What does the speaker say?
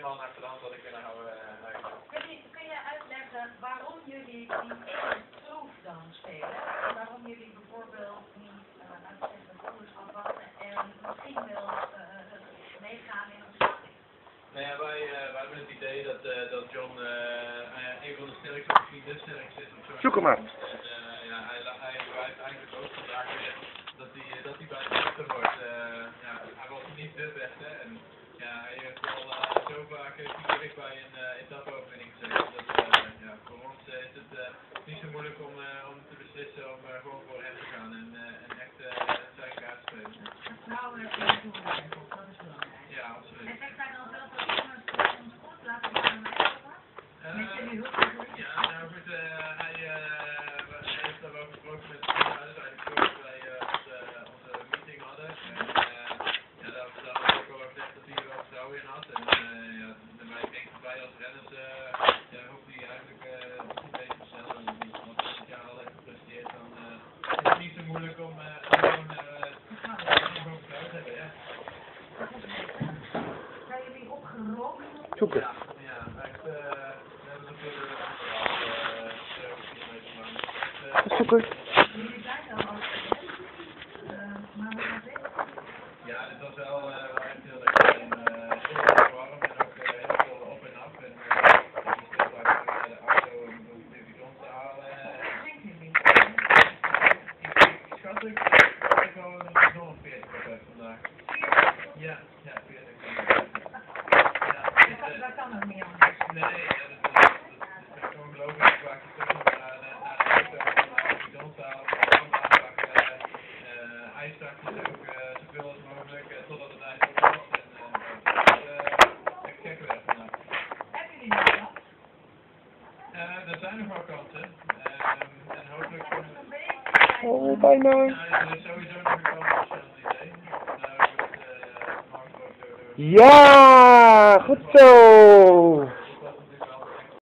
man achter de hand had ik kunnen houden. Kun je uitleggen waarom jullie die proef dan spelen? Waarom jullie bijvoorbeeld niet uitzeggen de koers afwachten en misschien wel meegaan in een beslissing? Nou ja, wij hebben het idee dat John een van de sterkste, of misschien de sterkste is. Zoek hem maar. Ja, hij wijst eigenlijk ook vandaag weer dat hij bij de beste wordt. Ja, hij was niet de beste en ja, hij heeft al zo vaak gekregen bij een etappe-opening gezeten. Ja, voor ons is het niet zo moeilijk om te beslissen om gewoon voor hem te gaan en echt zijn kaart te spelen. Vertrouwen in de toerwijs, dat is belangrijk. Ja, absoluut. En zegt hij dan wel dat jongens ons goed laten gaan meekomen? Met jullie hulp natuurlijk? Ja, nou goed, hij heeft daarover gesproken met de uiteindelijk zoals wij onze meeting hadden. En ja, daar had ik ook al gezegd dat hij er wel vertrouwen in had. En ja, ik denk dat wij als renners, ja, hopen die eigenlijk een beetje sneller dan die. Want als het jaar al heeft gepresteerd, dan is het niet zo moeilijk om gewoon vertrouwen te hebben, ja. Zijn jullie opgerookt? Zoeken. Ja, echt, we hebben natuurlijk Zoeken. Jullie zijn wel al maar hoe gaat dit? ja, dit was wel echt heel lekker. Heel erg warm en ook heel veel op en af. En je stond uit de auto om de bidon te halen. Drinken jullie? Ik schat ik wel een bidon of 40 op heb vandaag. Ja, 40. Ja, Dat kan ook niet anders. nee, dat is gewoon gelooflijk. Vaak je terug naar de auto om de bidon te halen. Ijszakjes ook zoveel als mogelijk totdat het ijs op was. En echt gekke weg vandaag. Hebben jullie nog wat? Er zijn nog wel kansen. En hopelijk kunnen we... Oh, bijna. Nou, er is sowieso nog een kans als je het idee. Nou, wordt het Marco ook door... Ja, goed zo.